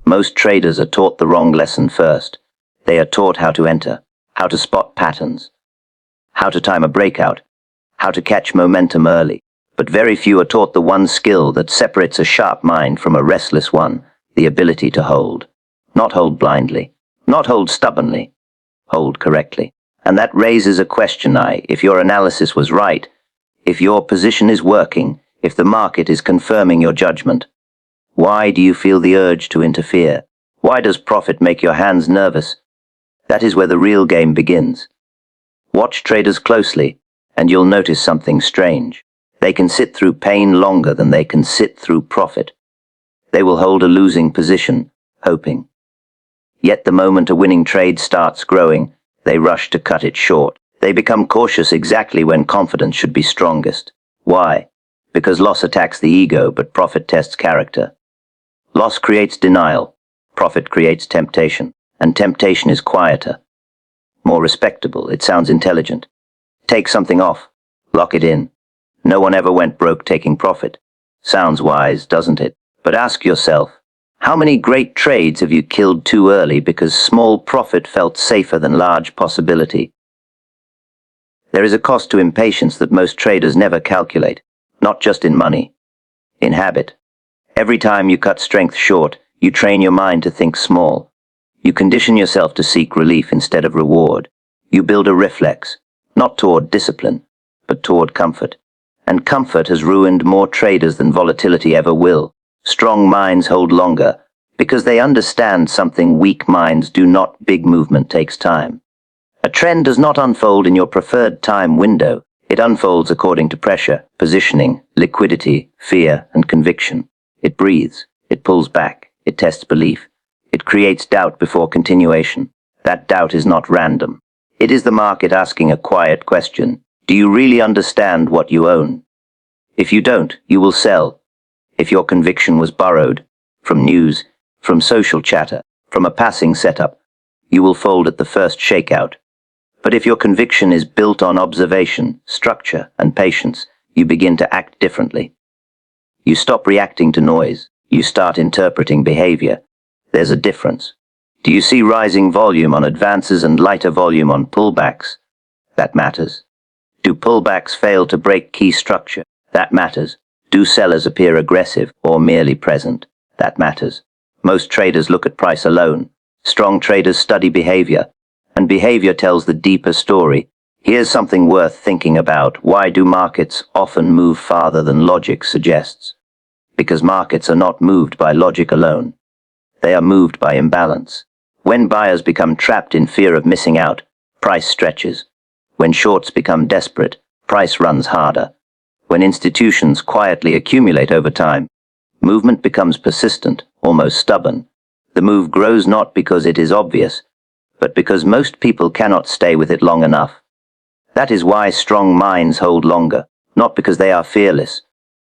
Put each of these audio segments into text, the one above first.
Most traders are taught the wrong lesson first. They are taught how to enter, how to spot patterns, how to time a breakout, how to catch momentum early. But very few are taught the one skill that separates a sharp mind from a restless one, the ability to hold. Not hold blindly, not hold stubbornly, hold correctly. And that raises a question, if your analysis was right, if your position is working, if the market is confirming your judgment. Why do you feel the urge to interfere? Why does profit make your hands nervous? That is where the real game begins. Watch traders closely, and you'll notice something strange. They can sit through pain longer than they can sit through profit. They will hold a losing position, hoping. Yet the moment a winning trade starts growing, they rush to cut it short. They become cautious exactly when confidence should be strongest. Why? Because loss attacks the ego, but profit tests character. Loss creates denial, profit creates temptation, and temptation is quieter, more respectable. It sounds intelligent. Take something off, lock it in. No one ever went broke taking profit. Sounds wise, doesn't it? But ask yourself, how many great trades have you killed too early because small profit felt safer than large possibility? There is a cost to impatience that most traders never calculate, not just in money, in habit. Every time you cut strength short, you train your mind to think small. You condition yourself to seek relief instead of reward. You build a reflex, not toward discipline, but toward comfort. And comfort has ruined more traders than volatility ever will. Strong minds hold longer, because they understand something weak minds do not. Big movement takes time. A trend does not unfold in your preferred time window. It unfolds according to pressure, positioning, liquidity, fear, and conviction. It breathes, it pulls back, it tests belief. It creates doubt before continuation. That doubt is not random. It is the market asking a quiet question. Do you really understand what you own? If you don't, you will sell. If your conviction was borrowed, from news, from social chatter, from a passing setup, you will fold at the first shakeout. But if your conviction is built on observation, structure, and patience, you begin to act differently. You stop reacting to noise. You start interpreting behavior. There's a difference. Do you see rising volume on advances and lighter volume on pullbacks? That matters. Do pullbacks fail to break key structure? That matters. Do sellers appear aggressive or merely present? That matters. Most traders look at price alone. Strong traders study behavior, and behavior tells the deeper story. Here's something worth thinking about. Why do markets often move farther than logic suggests? Because markets are not moved by logic alone. They are moved by imbalance. When buyers become trapped in fear of missing out, price stretches. When shorts become desperate, price runs harder. When institutions quietly accumulate over time, movement becomes persistent, almost stubborn. The move grows not because it is obvious, but because most people cannot stay with it long enough. That is why strong minds hold longer, not because they are fearless,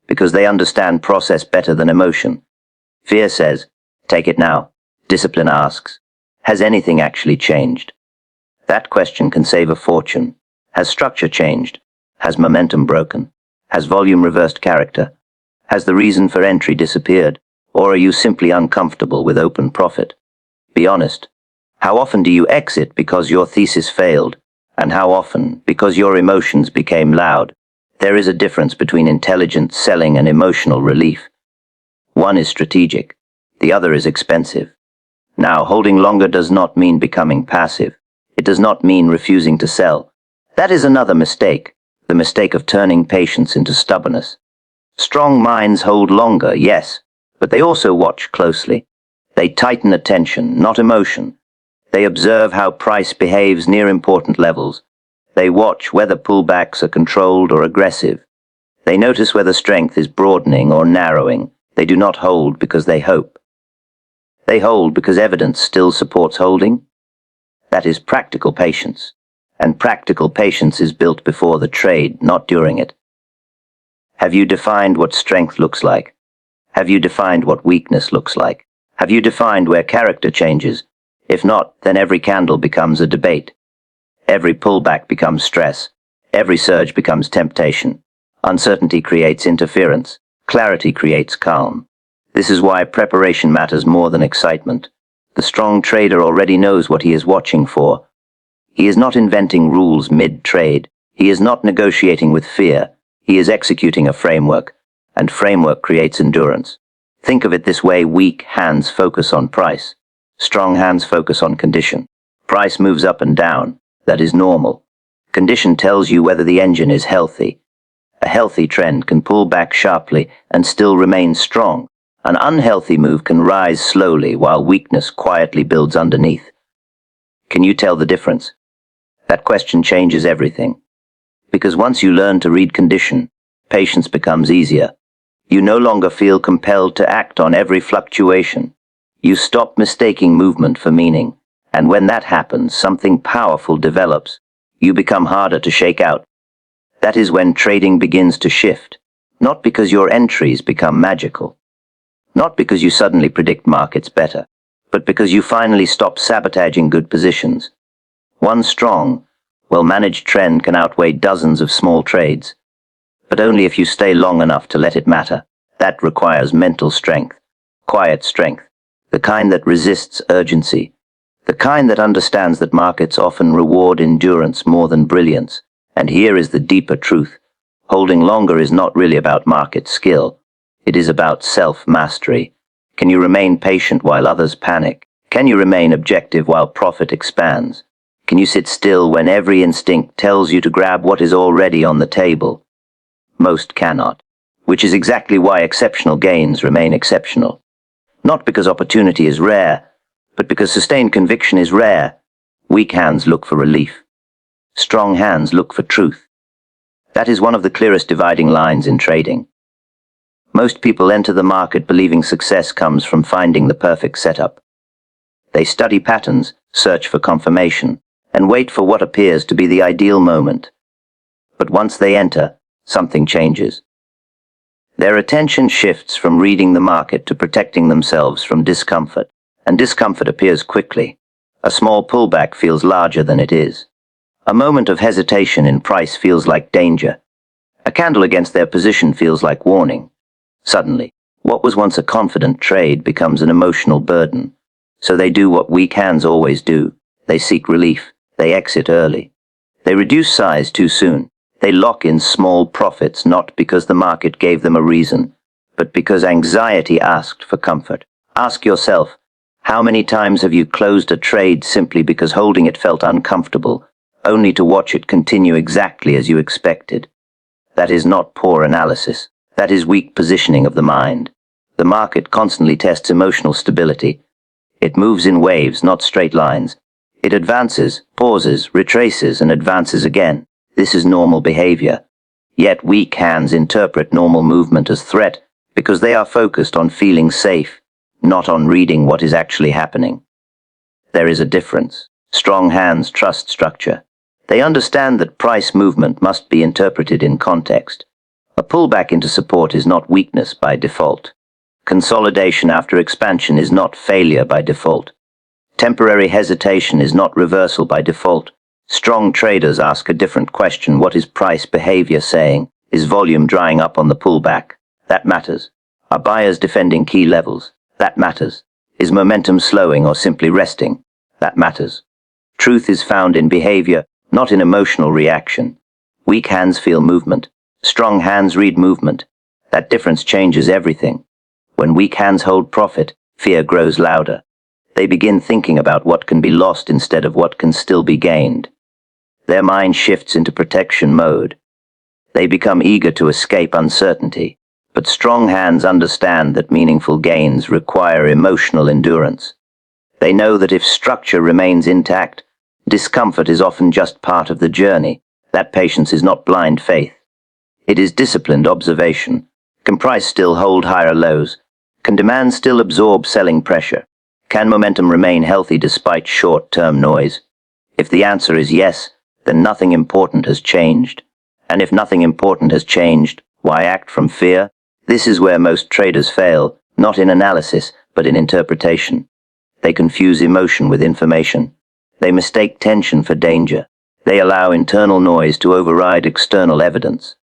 because they understand process better than emotion. Fear says, take it now. Discipline asks, has anything actually changed? That question can save a fortune. Has structure changed? Has momentum broken? Has volume reversed character? Has the reason for entry disappeared? Or are you simply uncomfortable with open profit? Be honest. How often do you exit because your thesis failed? And how often because your emotions became loud? There is a difference between intelligent selling and emotional relief. One is strategic. The other is expensive. Now, holding longer does not mean becoming passive. It does not mean refusing to sell. That is another mistake, the mistake of turning patience into stubbornness. Strong minds hold longer, yes, but they also watch closely. They tighten attention, not emotion. They observe how price behaves near important levels. They watch whether pullbacks are controlled or aggressive. They notice whether strength is broadening or narrowing. They do not hold because they hope. They hold because evidence still supports holding. That is practical patience. And practical patience is built before the trade, not during it. Have you defined what strength looks like? Have you defined what weakness looks like? Have you defined where character changes? If not, then every candle becomes a debate. Every pullback becomes stress. Every surge becomes temptation. Uncertainty creates interference. Clarity creates calm. This is why preparation matters more than excitement. The strong trader already knows what he is watching for. He is not inventing rules mid-trade. He is not negotiating with fear. He is executing a framework, and framework creates endurance. Think of it this way: weak hands focus on price. Strong hands focus on condition. Price moves up and down. That is normal. Condition tells you whether the engine is healthy. A healthy trend can pull back sharply and still remain strong. An unhealthy move can rise slowly while weakness quietly builds underneath. Can you tell the difference? That question changes everything. Because once you learn to read condition, patience becomes easier. You no longer feel compelled to act on every fluctuation. You stop mistaking movement for meaning, and when that happens, something powerful develops. You become harder to shake out. That is when trading begins to shift, not because your entries become magical, not because you suddenly predict markets better, but because you finally stop sabotaging good positions. One strong, well-managed trend can outweigh dozens of small trades, but only if you stay long enough to let it matter. That requires mental strength, quiet strength, the kind that resists urgency, the kind that understands that markets often reward endurance more than brilliance. And here is the deeper truth. Holding longer is not really about market skill. It is about self-mastery. Can you remain patient while others panic? Can you remain objective while profit expands? Can you sit still when every instinct tells you to grab what is already on the table? Most cannot, which is exactly why exceptional gains remain exceptional. Not because opportunity is rare, but because sustained conviction is rare. Weak hands look for relief. Strong hands look for truth. That is one of the clearest dividing lines in trading. Most people enter the market believing success comes from finding the perfect setup. They study patterns, search for confirmation, and wait for what appears to be the ideal moment. But once they enter, something changes. Their attention shifts from reading the market to protecting themselves from discomfort, and discomfort appears quickly. A small pullback feels larger than it is. A moment of hesitation in price feels like danger. A candle against their position feels like warning. Suddenly, what was once a confident trade becomes an emotional burden. So they do what weak hands always do. They seek relief. They exit early. They reduce size too soon. They lock in small profits not because the market gave them a reason, but because anxiety asked for comfort. Ask yourself, how many times have you closed a trade simply because holding it felt uncomfortable, only to watch it continue exactly as you expected? That is not poor analysis. That is weak positioning of the mind. The market constantly tests emotional stability. It moves in waves, not straight lines. It advances, pauses, retraces, and advances again. This is normal behavior. Yet weak hands interpret normal movement as threat because they are focused on feeling safe, not on reading what is actually happening. There is a difference. Strong hands trust structure. They understand that price movement must be interpreted in context. A pullback into support is not weakness by default. Consolidation after expansion is not failure by default. Temporary hesitation is not reversal by default. Strong traders ask a different question. What is price behavior saying? Is volume drying up on the pullback? That matters. Are buyers defending key levels? That matters. Is momentum slowing or simply resting? That matters. Truth is found in behavior, not in emotional reaction. Weak hands feel movement. Strong hands read movement. That difference changes everything. When weak hands hold profit, fear grows louder. They begin thinking about what can be lost instead of what can still be gained. Their mind shifts into protection mode. They become eager to escape uncertainty, but strong hands understand that meaningful gains require emotional endurance. They know that if structure remains intact, discomfort is often just part of the journey. That patience is not blind faith. It is disciplined observation. Can price still hold higher lows? Can demand still absorb selling pressure? Can momentum remain healthy despite short-term noise? If the answer is yes, then nothing important has changed. And if nothing important has changed, why act from fear? This is where most traders fail, not in analysis, but in interpretation. They confuse emotion with information. They mistake tension for danger. They allow internal noise to override external evidence.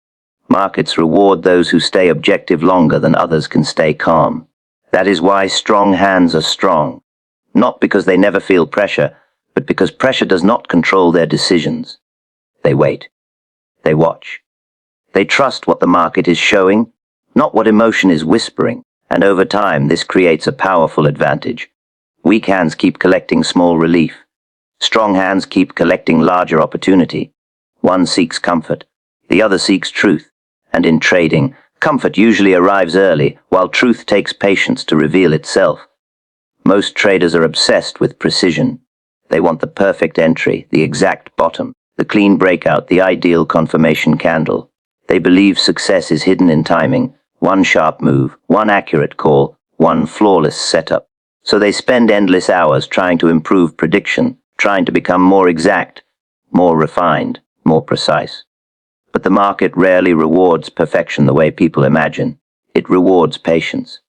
Markets reward those who stay objective longer than others can stay calm. That is why strong hands are strong. Not because they never feel pressure, but because pressure does not control their decisions. They wait. They watch. They trust what the market is showing, not what emotion is whispering, and over time this creates a powerful advantage. Weak hands keep collecting small relief. Strong hands keep collecting larger opportunity. One seeks comfort, the other seeks truth, and in trading, comfort usually arrives early, while truth takes patience to reveal itself. Most traders are obsessed with precision. They want the perfect entry, the exact bottom, the clean breakout, the ideal confirmation candle. They believe success is hidden in timing, one sharp move, one accurate call, one flawless setup. So they spend endless hours trying to improve prediction, trying to become more exact, more refined, more precise. But the market rarely rewards perfection the way people imagine. It rewards patience.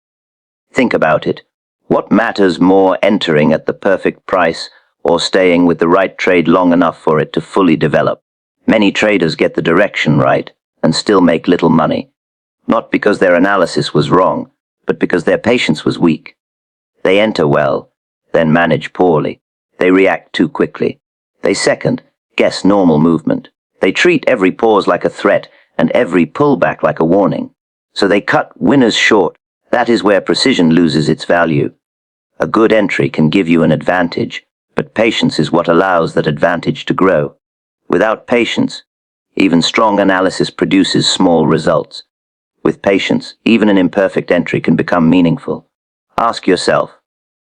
Think about it. What matters more, entering at the perfect price or staying with the right trade long enough for it to fully develop? Many traders get the direction right and still make little money. Not because their analysis was wrong, but because their patience was weak. They enter well, then manage poorly. They react too quickly. They guess normal movement. They treat every pause like a threat and every pullback like a warning. So they cut winners short. That is where precision loses its value. A good entry can give you an advantage, but patience is what allows that advantage to grow. Without patience, even strong analysis produces small results. With patience, even an imperfect entry can become meaningful. Ask yourself,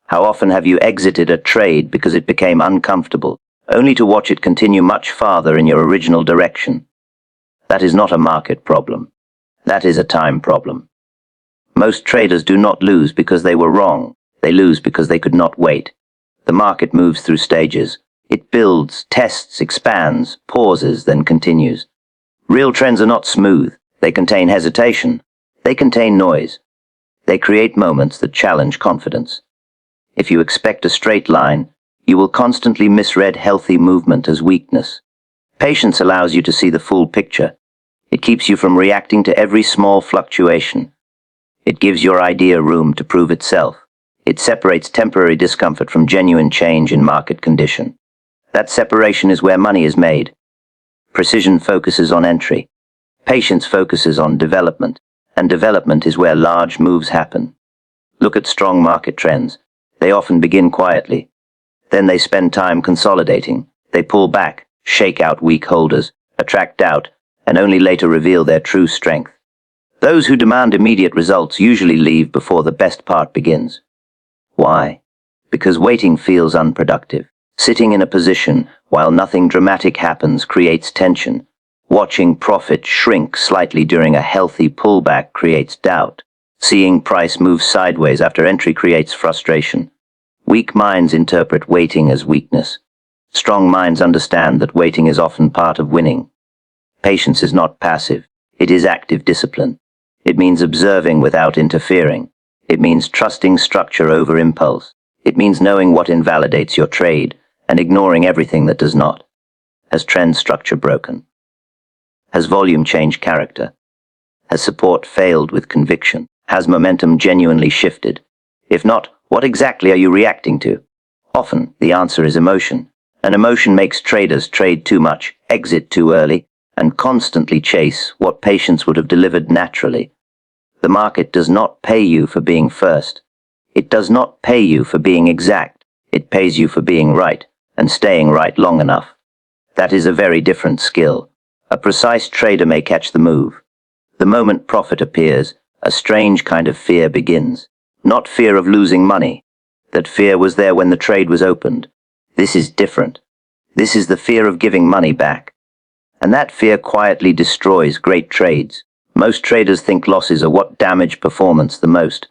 how often have you exited a trade because it became uncomfortable, only to watch it continue much farther in your original direction? That is not a market problem. That is a time problem. Most traders do not lose because they were wrong. They lose because they could not wait. The market moves through stages. It builds, tests, expands, pauses, then continues. Real trends are not smooth. They contain hesitation. They contain noise. They create moments that challenge confidence. If you expect a straight line, you will constantly misread healthy movement as weakness. Patience allows you to see the full picture. It keeps you from reacting to every small fluctuation. It gives your idea room to prove itself. It separates temporary discomfort from genuine change in market condition. That separation is where money is made. Precision focuses on entry. Patience focuses on development, and development is where large moves happen. Look at strong market trends. They often begin quietly. Then they spend time consolidating. They pull back, shake out weak holders, attract doubt, and only later reveal their true strength. Those who demand immediate results usually leave before the best part begins. Why? Because waiting feels unproductive. Sitting in a position while nothing dramatic happens creates tension. Watching profit shrink slightly during a healthy pullback creates doubt. Seeing price move sideways after entry creates frustration. Weak minds interpret waiting as weakness. Strong minds understand that waiting is often part of winning. Patience is not passive. It is active discipline. It means observing without interfering. It means trusting structure over impulse. It means knowing what invalidates your trade and ignoring everything that does not. Has trend structure broken? Has volume changed character? Has support failed with conviction? Has momentum genuinely shifted? If not, what exactly are you reacting to? Often, the answer is emotion. And emotion makes traders trade too much, exit too early, and constantly chase what patience would have delivered naturally. The market does not pay you for being first. It does not pay you for being exact. It pays you for being right, and staying right long enough. That is a very different skill. A precise trader may catch the move. The moment profit appears, a strange kind of fear begins. Not fear of losing money. That fear was there when the trade was opened. This is different. This is the fear of giving money back. And that fear quietly destroys great trades. Most traders think losses are what damage performance the most.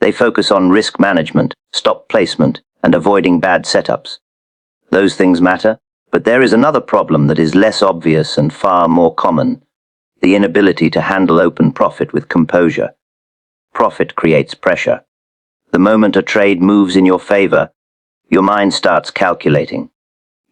They focus on risk management, stop placement, and avoiding bad setups. Those things matter, but there is another problem that is less obvious and far more common: the inability to handle open profit with composure. Profit creates pressure. The moment a trade moves in your favor, your mind starts calculating.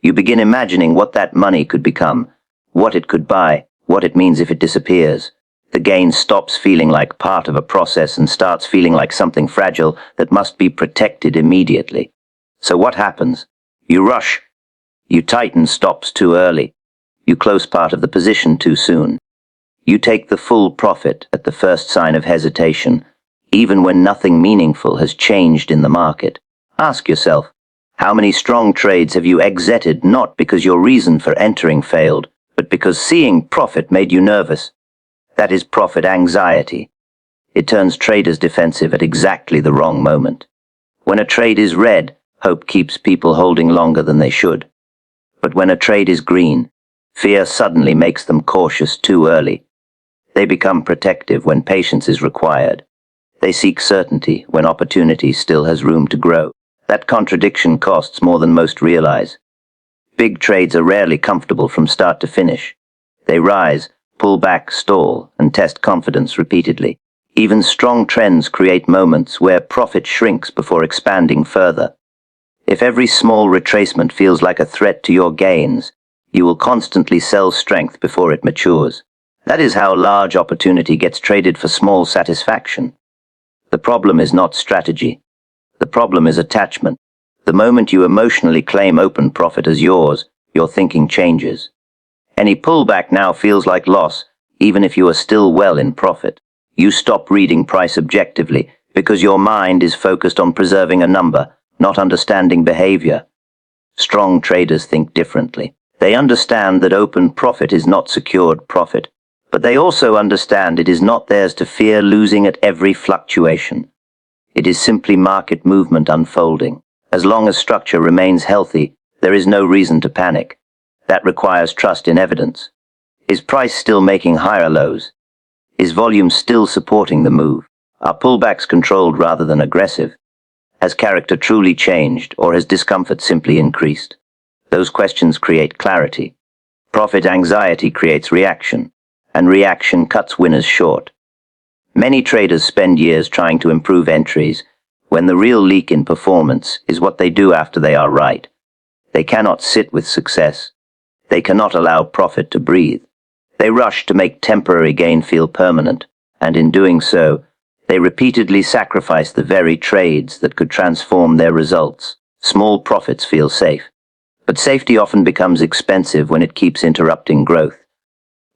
You begin imagining what that money could become, what it could buy, what it means if it disappears. The gain stops feeling like part of a process and starts feeling like something fragile that must be protected immediately. So what happens? You rush. You tighten stops too early. You close part of the position too soon. You take the full profit at the first sign of hesitation, even when nothing meaningful has changed in the market. Ask yourself, how many strong trades have you exited not because your reason for entering failed, but because seeing profit made you nervous? That is profit anxiety. It turns traders defensive at exactly the wrong moment. When a trade is red, hope keeps people holding longer than they should. But when a trade is green, fear suddenly makes them cautious too early. They become protective when patience is required. They seek certainty when opportunity still has room to grow. That contradiction costs more than most realize. Big trades are rarely comfortable from start to finish. They rise, pull back, stall, and test confidence repeatedly. Even strong trends create moments where profit shrinks before expanding further. If every small retracement feels like a threat to your gains, you will constantly sell strength before it matures. That is how large opportunity gets traded for small satisfaction. The problem is not strategy. The problem is attachment. The moment you emotionally claim open profit as yours, your thinking changes. Any pullback now feels like loss, even if you are still well in profit. You stop reading price objectively because your mind is focused on preserving a number, not understanding behavior. Strong traders think differently. They understand that open profit is not secured profit, but they also understand it is not theirs to fear losing at every fluctuation. It is simply market movement unfolding. As long as structure remains healthy, there is no reason to panic. That requires trust in evidence. Is price still making higher lows? Is volume still supporting the move? Are pullbacks controlled rather than aggressive? Has character truly changed, or has discomfort simply increased? Those questions create clarity. Profit anxiety creates reaction, and reaction cuts winners short. Many traders spend years trying to improve entries, when the real leak in performance is what they do after they are right. They cannot sit with success. They cannot allow profit to breathe. They rush to make temporary gain feel permanent, and in doing so, they repeatedly sacrifice the very trades that could transform their results. Small profits feel safe, but safety often becomes expensive when it keeps interrupting growth.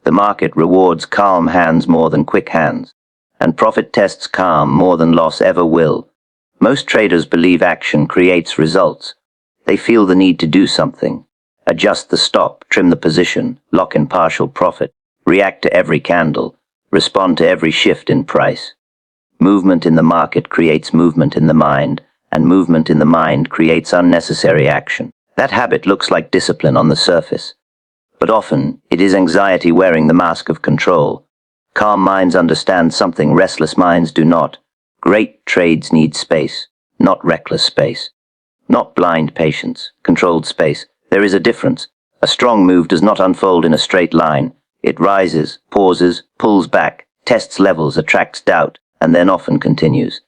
The market rewards calm hands more than quick hands, and profit tests calm more than loss ever will. Most traders believe action creates results. They feel the need to do something. Adjust the stop, trim the position, lock in partial profit, react to every candle, respond to every shift in price. Movement in the market creates movement in the mind, and movement in the mind creates unnecessary action. That habit looks like discipline on the surface, but often it is anxiety wearing the mask of control. Calm minds understand something restless minds do not. Great trades need space, not reckless space. Not blind patience, controlled space. There is a difference. A strong move does not unfold in a straight line. It rises, pauses, pulls back, tests levels, attracts doubt, and then often continues.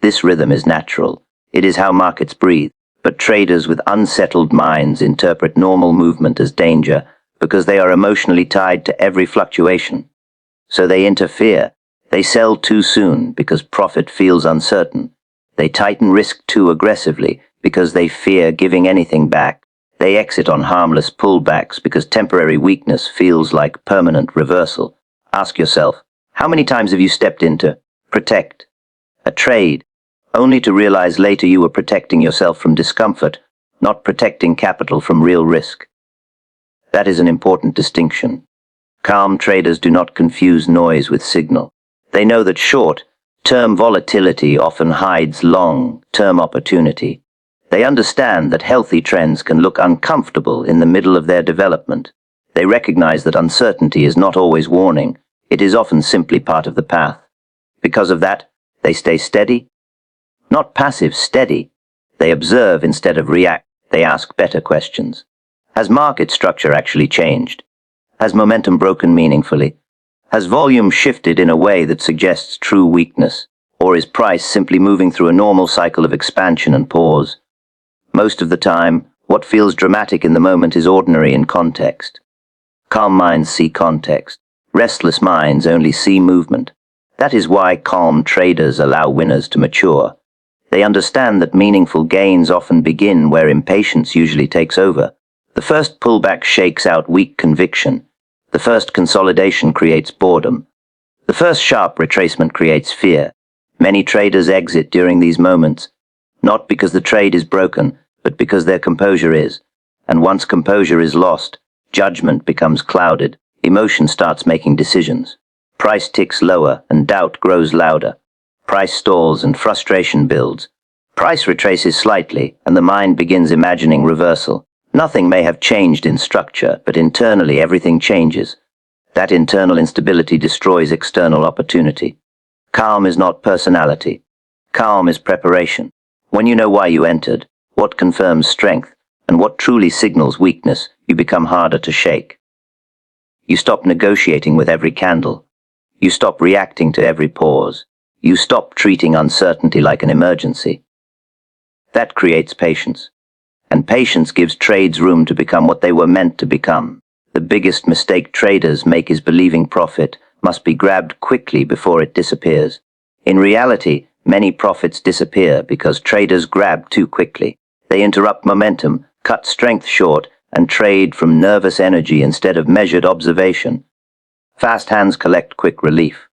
This rhythm is natural. It is how markets breathe. But traders with unsettled minds interpret normal movement as danger because they are emotionally tied to every fluctuation. So they interfere. They sell too soon because profit feels uncertain. They tighten risk too aggressively because they fear giving anything back. They exit on harmless pullbacks because temporary weakness feels like permanent reversal. Ask yourself, how many times have you stepped into protect a trade, only to realize later you were protecting yourself from discomfort, not protecting capital from real risk? That is an important distinction. Calm traders do not confuse noise with signal. They know that short-term volatility often hides long-term opportunity. They understand that healthy trends can look uncomfortable in the middle of their development. They recognize that uncertainty is not always warning. It is often simply part of the path. Because of that, they stay steady. Not passive, steady. They observe instead of react. They ask better questions. Has market structure actually changed? Has momentum broken meaningfully? Has volume shifted in a way that suggests true weakness? Or is price simply moving through a normal cycle of expansion and pause? Most of the time, what feels dramatic in the moment is ordinary in context. Calm minds see context. Restless minds only see movement. That is why calm traders allow winners to mature. They understand that meaningful gains often begin where impatience usually takes over. The first pullback shakes out weak conviction. The first consolidation creates boredom. The first sharp retracement creates fear. Many traders exit during these moments, not because the trade is broken, but because their composure is. And once composure is lost, judgment becomes clouded. Emotion starts making decisions. Price ticks lower and doubt grows louder. Price stalls and frustration builds. Price retraces slightly and the mind begins imagining reversal. Nothing may have changed in structure, but internally everything changes. That internal instability destroys external opportunity. Calm is not personality. Calm is preparation. When you know why you entered, what confirms strength, and what truly signals weakness, you become harder to shake. You stop negotiating with every candle. You stop reacting to every pause. You stop treating uncertainty like an emergency. That creates patience. And patience gives trades room to become what they were meant to become. The biggest mistake traders make is believing profit must be grabbed quickly before it disappears. In reality, many profits disappear because traders grab too quickly. They interrupt momentum, cut strength short, and trade from nervous energy instead of measured observation. Fast hands collect quick relief.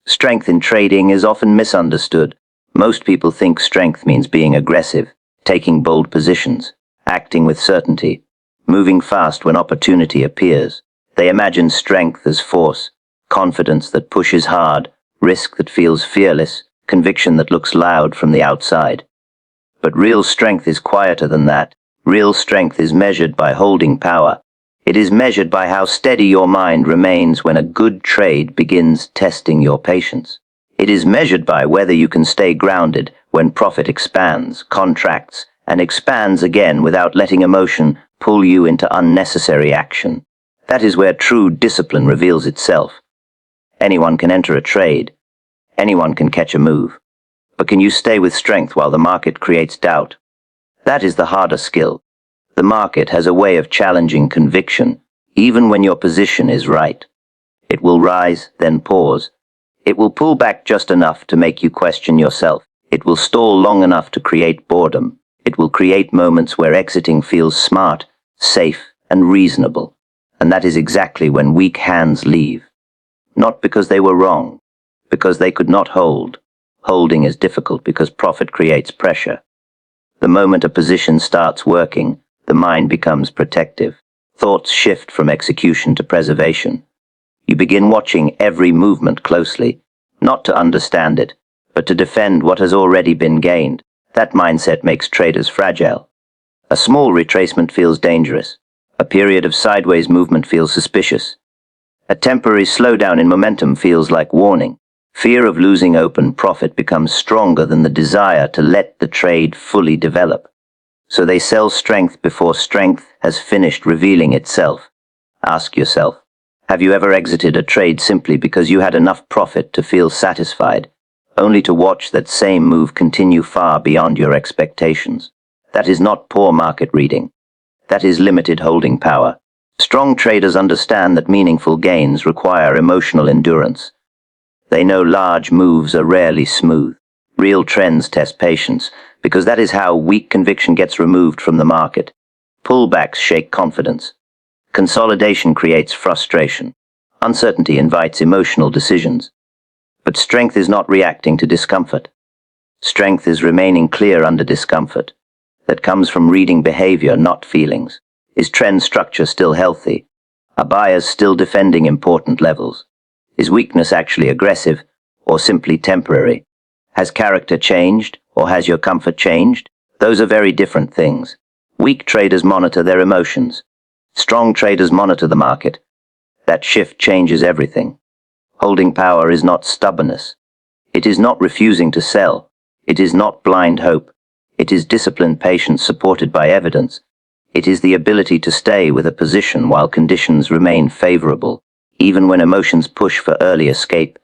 Strength in trading is often misunderstood. Most people think strength means being aggressive, taking bold positions, acting with certainty, moving fast when opportunity appears. They imagine strength as force, confidence that pushes hard, risk that feels fearless, conviction that looks loud from the outside. But real strength is quieter than that. Real strength is measured by holding power. It is measured by how steady your mind remains when a good trade begins testing your patience. It is measured by whether you can stay grounded when profit expands, contracts, and expands again without letting emotion pull you into unnecessary action. That is where true discipline reveals itself. Anyone can enter a trade. Anyone can catch a move. But can you stay with strength while the market creates doubt? That is the harder skill. The market has a way of challenging conviction, even when your position is right. It will rise, then pause. It will pull back just enough to make you question yourself. It will stall long enough to create boredom. It will create moments where exiting feels smart, safe, and reasonable. And that is exactly when weak hands leave. Not because they were wrong, because they could not hold. Holding is difficult because profit creates pressure. The moment a position starts working, the mind becomes protective. Thoughts shift from execution to preservation. You begin watching every movement closely, not to understand it, but to defend what has already been gained. That mindset makes traders fragile. A small retracement feels dangerous. A period of sideways movement feels suspicious. A temporary slowdown in momentum feels like warning. Fear of losing open profit becomes stronger than the desire to let the trade fully develop. So they sell strength before strength has finished revealing itself. Ask yourself, have you ever exited a trade simply because you had enough profit to feel satisfied, only to watch that same move continue far beyond your expectations? That is not poor market reading. That is limited holding power. Strong traders understand that meaningful gains require emotional endurance. They know large moves are rarely smooth. Real trends test patience, because that is how weak conviction gets removed from the market. Pullbacks shake confidence. Consolidation creates frustration. Uncertainty invites emotional decisions. But strength is not reacting to discomfort. Strength is remaining clear under discomfort. That comes from reading behavior, not feelings. Is trend structure still healthy? Are buyers still defending important levels? Is weakness actually aggressive, or simply temporary? Has character changed, or has your comfort changed? Those are very different things. Weak traders monitor their emotions. Strong traders monitor the market. That shift changes everything. Holding power is not stubbornness. It is not refusing to sell. It is not blind hope. It is disciplined patience supported by evidence. It is the ability to stay with a position while conditions remain favorable, even when emotions push for early escape.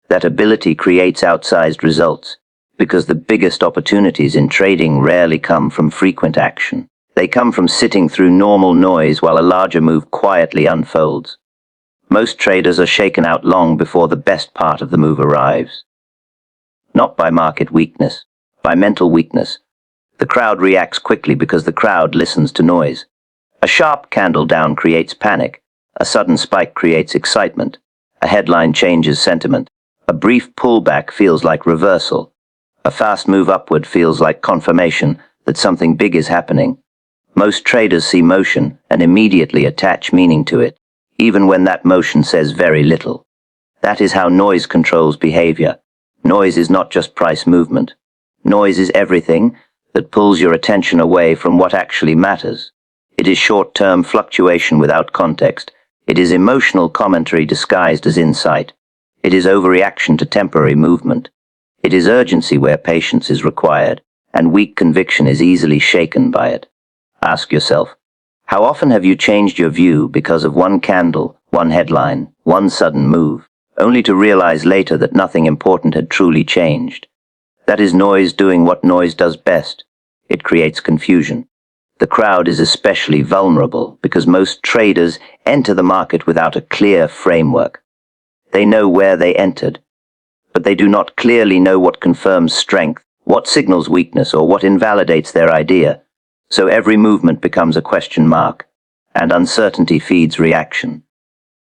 That ability creates outsized results, because the biggest opportunities in trading rarely come from frequent action. They come from sitting through normal noise while a larger move quietly unfolds. Most traders are shaken out long before the best part of the move arrives. Not by market weakness, by mental weakness. The crowd reacts quickly because the crowd listens to noise. A sharp candle down creates panic. A sudden spike creates excitement. A headline changes sentiment. A brief pullback feels like reversal. A fast move upward feels like confirmation that something big is happening. Most traders see motion and immediately attach meaning to it, even when that motion says very little. That is how noise controls behavior. Noise is not just price movement. Noise is everything that pulls your attention away from what actually matters. It is short-term fluctuation without context. It is emotional commentary disguised as insight. It is overreaction to temporary movement. It is urgency where patience is required, and weak conviction is easily shaken by it. Ask yourself, how often have you changed your view because of one candle, one headline, one sudden move, only to realize later that nothing important had truly changed? That is noise doing what noise does best. It creates confusion. The crowd is especially vulnerable because most traders enter the market without a clear framework. They know where they entered, but they do not clearly know what confirms strength, what signals weakness, or what invalidates their idea. So every movement becomes a question mark, and uncertainty feeds reaction.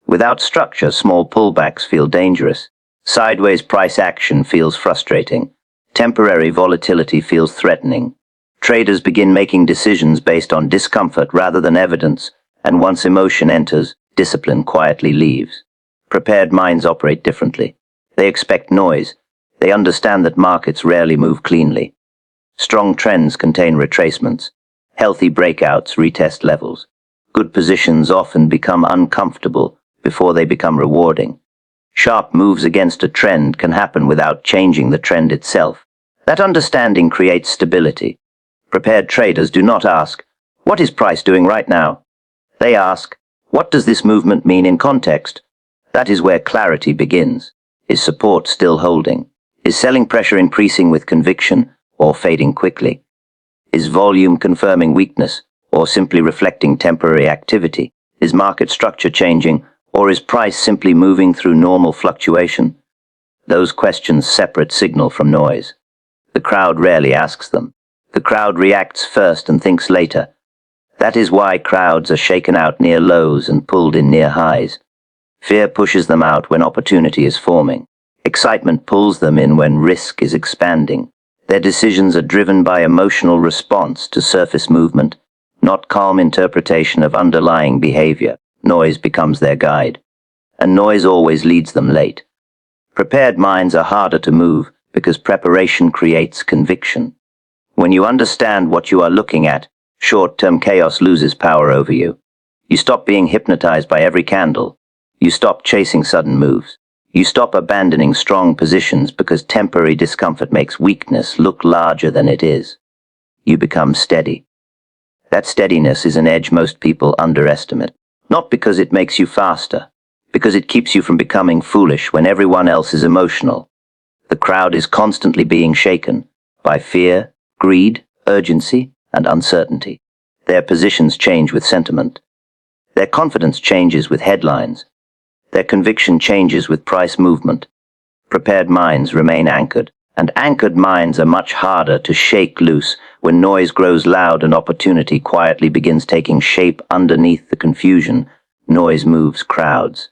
Without structure, small pullbacks feel dangerous. Sideways price action feels frustrating. Temporary volatility feels threatening. Traders begin making decisions based on discomfort rather than evidence, and once emotion enters, discipline quietly leaves. Prepared minds operate differently. They expect noise. They understand that markets rarely move cleanly. Strong trends contain retracements. Healthy breakouts retest levels. Good positions often become uncomfortable before they become rewarding. Sharp moves against a trend can happen without changing the trend itself. That understanding creates stability. Prepared traders do not ask, "What is price doing right now?" They ask, "What does this movement mean in context?" That is where clarity begins. Is support still holding? Is selling pressure increasing with conviction or fading quickly? Is volume confirming weakness or simply reflecting temporary activity? Is market structure changing or is price simply moving through normal fluctuation? Those questions separate signal from noise. The crowd rarely asks them. The crowd reacts first and thinks later. That is why crowds are shaken out near lows and pulled in near highs. Fear pushes them out when opportunity is forming. Excitement pulls them in when risk is expanding. Their decisions are driven by emotional response to surface movement, not calm interpretation of underlying behavior. Noise becomes their guide, and noise always leads them late. Prepared minds are harder to move because preparation creates conviction. When you understand what you are looking at, short-term chaos loses power over you. You stop being hypnotized by every candle. You stop chasing sudden moves. You stop abandoning strong positions because temporary discomfort makes weakness look larger than it is. You become steady. That steadiness is an edge most people underestimate. Not because it makes you faster, because it keeps you from becoming foolish when everyone else is emotional. The crowd is constantly being shaken by fear, greed, urgency, and uncertainty. Their positions change with sentiment. Their confidence changes with headlines. Their conviction changes with price movement. Prepared minds remain anchored, and anchored minds are much harder to shake loose when noise grows loud and opportunity quietly begins taking shape underneath the confusion. Noise moves crowds.